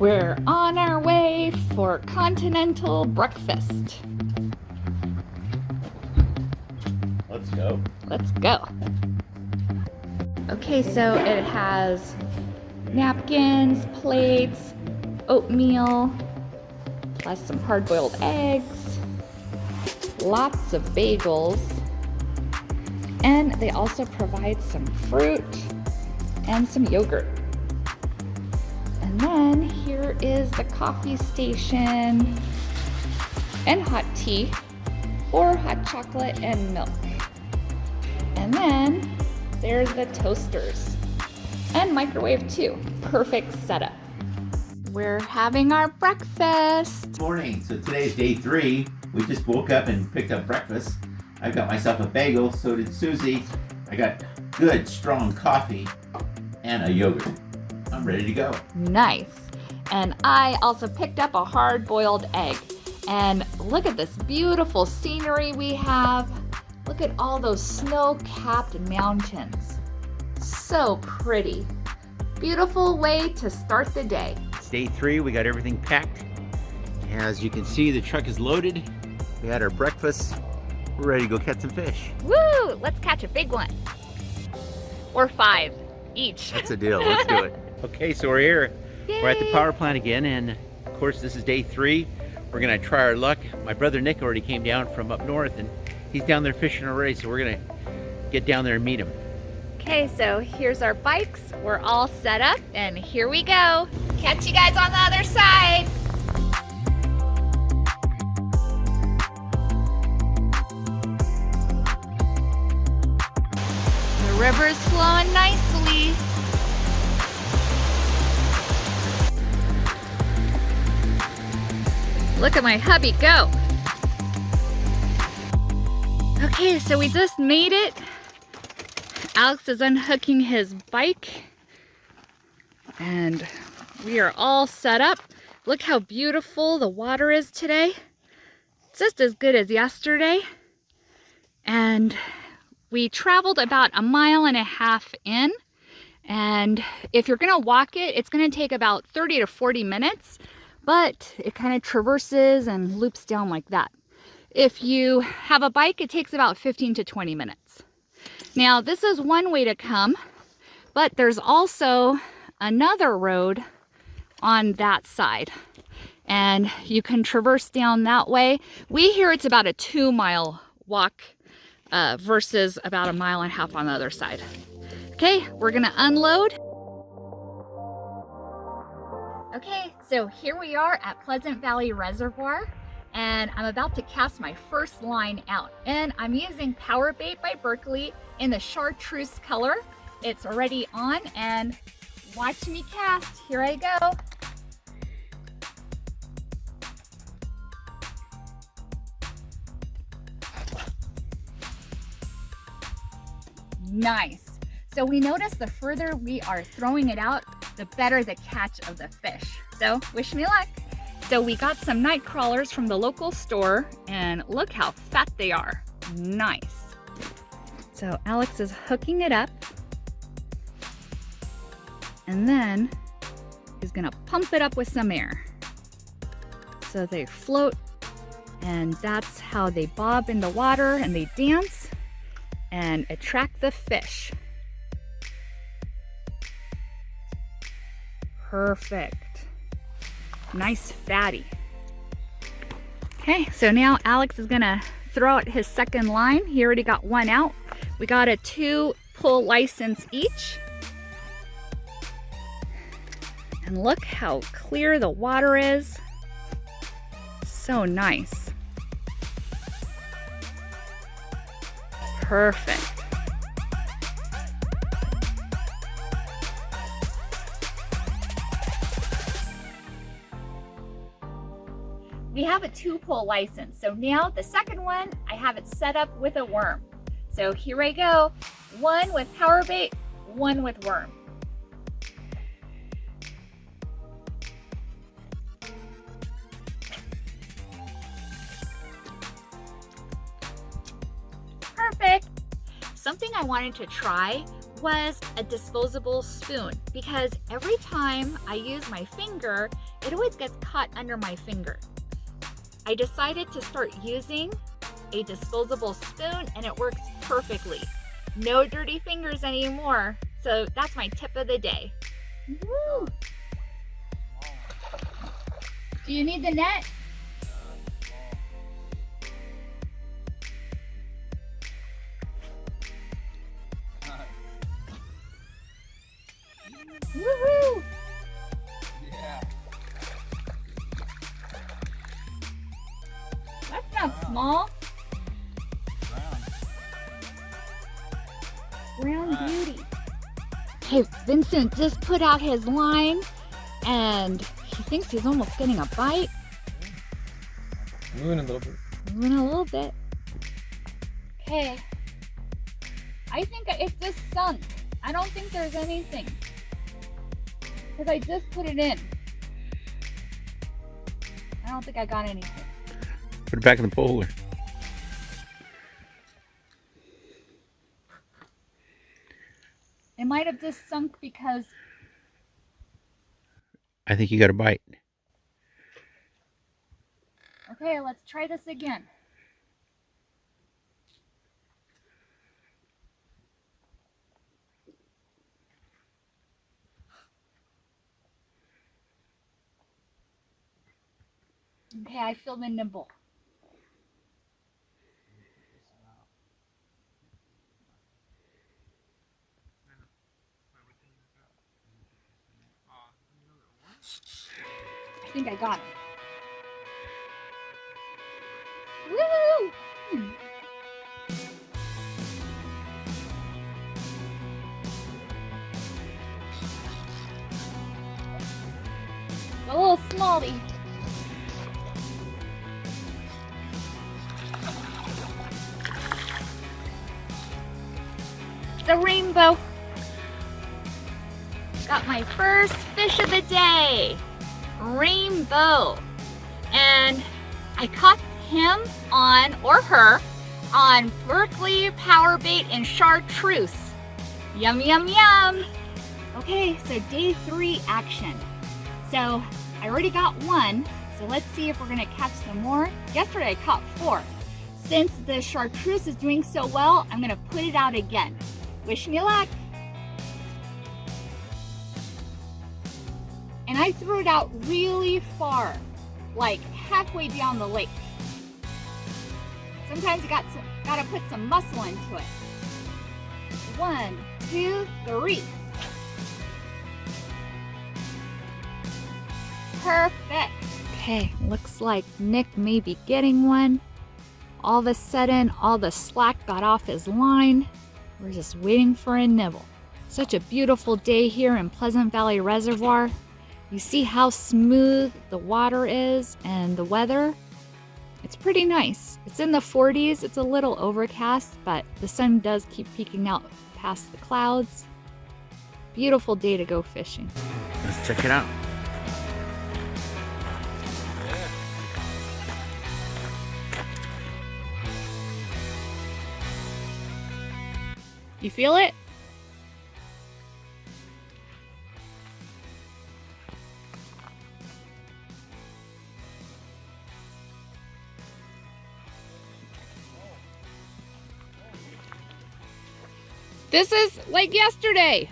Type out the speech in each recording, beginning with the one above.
We're on our way for continental breakfast. Let's go. Let's go. Okay, so it has napkins, plates, oatmeal, plus some hard-boiled eggs, lots of bagels, and they also provide some fruit and some yogurt. And then here is the coffee station and hot tea or hot chocolate and milk. And then there's the toasters and microwave too. Perfect setup. We're having our breakfast. Morning. So today's day 3. We just woke up and picked up breakfast. I got myself a bagel, so did Susie. I got good, strong coffee and a yogurt. I'm ready to go. Nice. And I also picked up a hard-boiled egg. And look at this beautiful scenery we have. Look at all those snow-capped mountains. So pretty. Beautiful way to start the day. It's day 3. We got everything packed. As you can see, the truck is loaded. We had our breakfast. We're ready to go catch some fish. Woo! Let's catch a big one. Or 5 each. That's a deal. Let's do it. Okay, so we're here. Yay. We're at the power plant again, and of course this is day 3. We're gonna try our luck. My brother Nick already came down from up north, and he's down there fishing already, so we're gonna get down there and meet him. Okay, so here's our bikes. We're all set up, and here we go. Catch you guys on the other side. The river's flowing nicely. Look at my hubby go. Okay, so we just made it. Alex is unhooking his bike and we are all set up. Look how beautiful the water is today. It's just as good as yesterday. And we traveled about 1.5 miles in. And if you're gonna walk it, it's gonna take about 30 to 40 minutes, but it kind of traverses and loops down like that. If you have a bike, it takes about 15 to 20 minutes. Now, this is one way to come, but there's also another road on that side, and you can traverse down that way. We hear it's about a 2-mile walk versus about 1.5 miles on the other side. Okay, we're gonna unload. Okay, so here we are at Pleasant Valley Reservoir. And I'm about to cast my first line out. And I'm using Powerbait by Berkeley in the chartreuse color. It's already on, and watch me cast. Here I go. Nice. So we notice the further we are throwing it out, the better the catch of the fish. So wish me luck. So we got some night crawlers from the local store, and look how fat they are. Nice. So Alex is hooking it up, and then he's gonna pump it up with some air. So they float, and that's how they bob in the water and they dance and attract the fish. Perfect. Nice fatty. Okay, so now Alex is gonna throw out his second line. He already got one out. We got a 2-pull license each. And look how clear the water is. So nice. Perfect. We have a 2-pull license. So now the second one, I have it set up with a worm. So here I go. 1 with Powerbait, 1 with worm. Perfect. Something I wanted to try was a disposable spoon because every time I use my finger, it always gets caught under my finger. I decided to start using a disposable spoon and it works perfectly. No dirty fingers anymore. So that's my tip of the day. Woo! Do you need the net? Woohoo! Yeah. That's not small. Brown beauty. Hey, Vincent just put out his line and he thinks he's almost getting a bite. Moving a little bit. Moving a little bit. Okay. I think it just sunk. I don't think there's anything. Because I just put it in. I don't think I got anything. Put it back in the polar. It might have just sunk because... I think you got a bite. Okay, let's try this again. Okay, I feel the nibble. I think I got it. Woo! A little smallie. It's a rainbow. Got my first fish of the day. Rainbow. And I caught him on, or her, on Berkeley Powerbait and Chartreuse. Yum, yum, yum. Okay, so day 3 action. So I already got one, so let's see if we're gonna catch some more. Yesterday I caught 4. Since the Chartreuse is doing so well, I'm gonna put it out again. Wish me luck. And I threw it out really far, like halfway down the lake. Sometimes you gotta put some muscle into it. 1, 2, 3. Perfect. Okay, looks like Nick may be getting one. All of a sudden, all the slack got off his line. We're just waiting for a nibble. Such a beautiful day here in Pleasant Valley Reservoir. You see how smooth the water is and the weather? It's pretty nice. It's in the 40s. It's a little overcast, but the sun does keep peeking out past the clouds. Beautiful day to go fishing. Let's check it out. You feel it? This is like yesterday.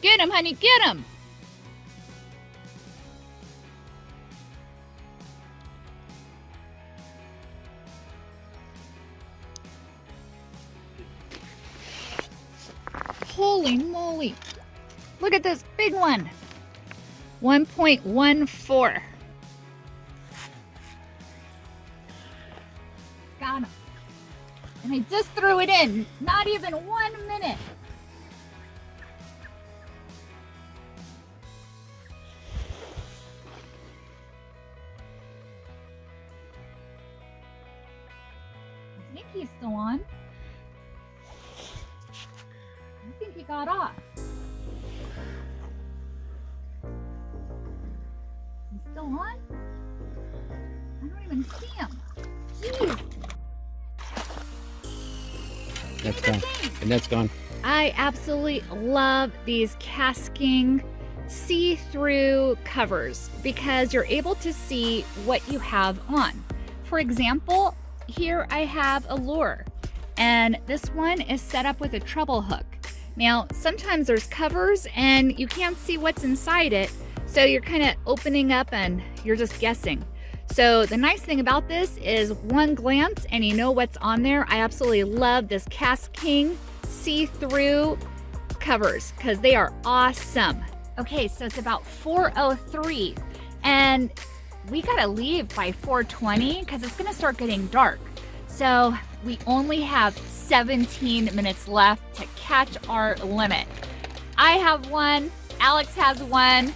Get him, honey, get him. Holy moly. Look at this big one. 1.14. Got him. And I just threw it in, not even 1 minute. I think he's still on. I think he got off. He's still on? I don't even see him. Jeez. That's gone. And that's gone. I absolutely love these casking see-through covers because you're able to see what you have on. For example, here I have a lure, and this one is set up with a treble hook. Now, sometimes there's covers and you can't see what's inside it, so you're kind of opening up and you're just guessing. So the nice thing about this is one glance and you know what's on there. I absolutely love this casking see-through covers because they are awesome. Okay, so it's about 4:03 and we gotta leave by 4:20 because it's gonna start getting dark. So we only have 17 minutes left to catch our limit. I have one, Alex has one,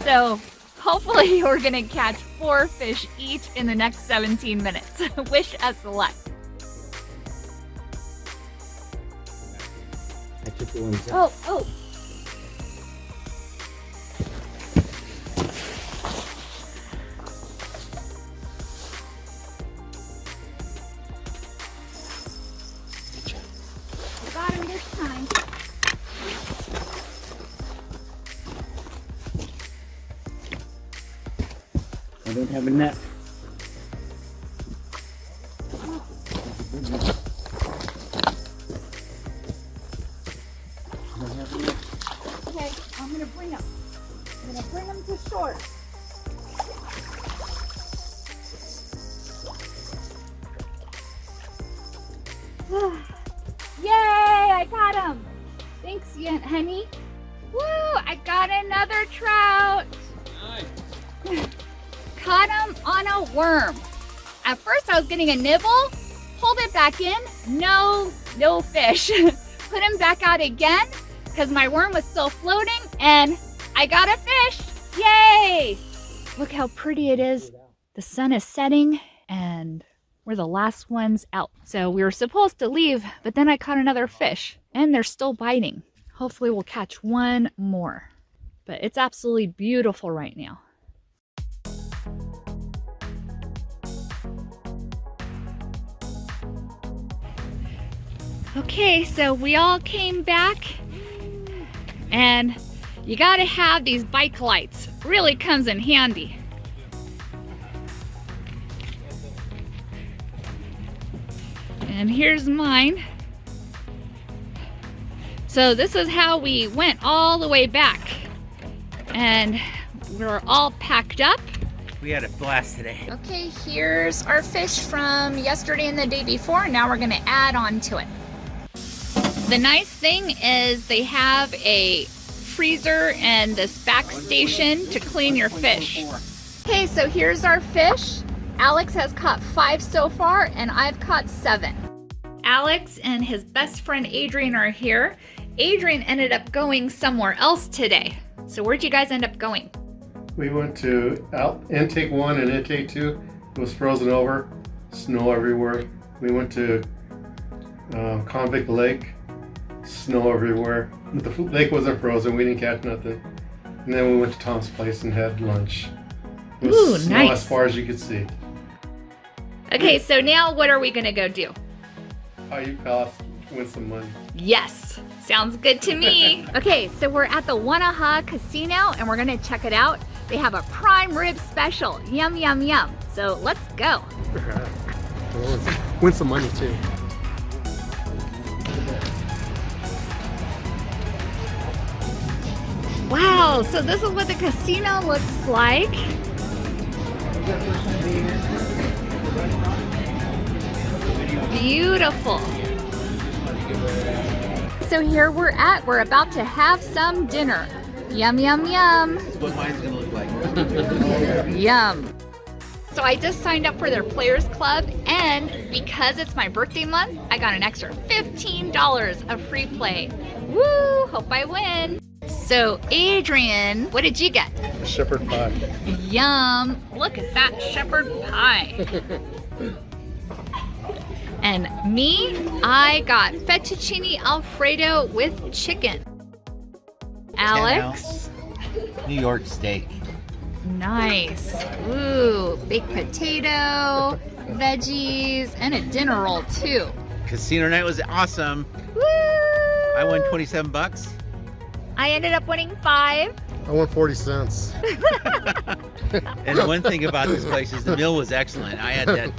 so hopefully we're gonna catch 4 fish each in the next 17 minutes. Wish us luck. I took the ones out. Oh. Got him this time. I don't have a net. Okay, I'm gonna bring him. I'm gonna bring him to shore. Yay, I got him. Thanks, honey. Woo, I got another trout. Nice. Caught him on a worm. At first I was getting a nibble, pulled it back in, no fish. Put him back out again because my worm was still floating and I got a fish. Yay! Look how pretty it is. The sun is setting and we're the last ones out. So we were supposed to leave, but then I caught another fish and they're still biting. Hopefully we'll catch one more. But it's absolutely beautiful right now. Okay, so we all came back and you gotta have these bike lights. Really comes in handy. And here's mine. So this is how we went all the way back. And we're all packed up. We had a blast today. Okay, here's our fish from yesterday and the day before. Now we're gonna add on to it. The nice thing is they have a freezer and this back station to clean your fish. Okay, so here's our fish. Alex has caught 5 so far and I've caught 7. Alex and his best friend Adrian are here. Adrian ended up going somewhere else today. So where'd you guys end up going? We went to intake 1 and intake 2. It was frozen over, snow everywhere. We went to Convict Lake, snow everywhere. But the lake wasn't frozen, we didn't catch nothing. And then we went to Tom's place and had lunch. It was Ooh, snow nice. as far as you could see. Okay, so now what are we gonna go do? You Palace, win some money. Yes, sounds good to me. Okay, so we're at the Wanaha Casino and we're gonna check it out. They have a prime rib special. Yum, yum, yum. So let's go. Win some money too. Wow, so this is what the casino looks like. Beautiful. So here we're about to have some dinner. Yum, yum, yum. What mine's gonna look like. Yum. So I just signed up for their Players Club, and because it's my birthday month, I got an extra $15 of free play. Woo, hope I win. So Adrian, what did you get? Shepherd pie. Yum, look at that shepherd pie. And me, I got fettuccine Alfredo with chicken. Alex? New York steak. Nice. Ooh, baked potato, veggies, and a dinner roll too. Casino night was awesome. Woo! I won 27 bucks. I ended up winning 5. I won 40 cents. And one thing about this place is the meal was excellent. I had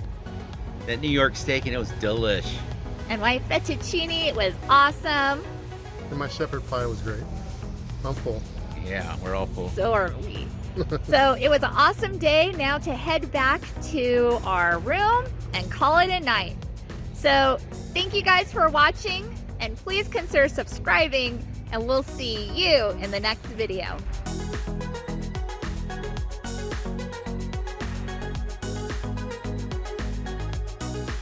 that New York steak and it was delish. And my fettuccine was awesome. And my shepherd pie was great. I'm full. Yeah, we're all full. So are we. So it was an awesome day. Now to head back to our room and call it a night. So thank you guys for watching, and please consider subscribing, and we'll see you in the next video.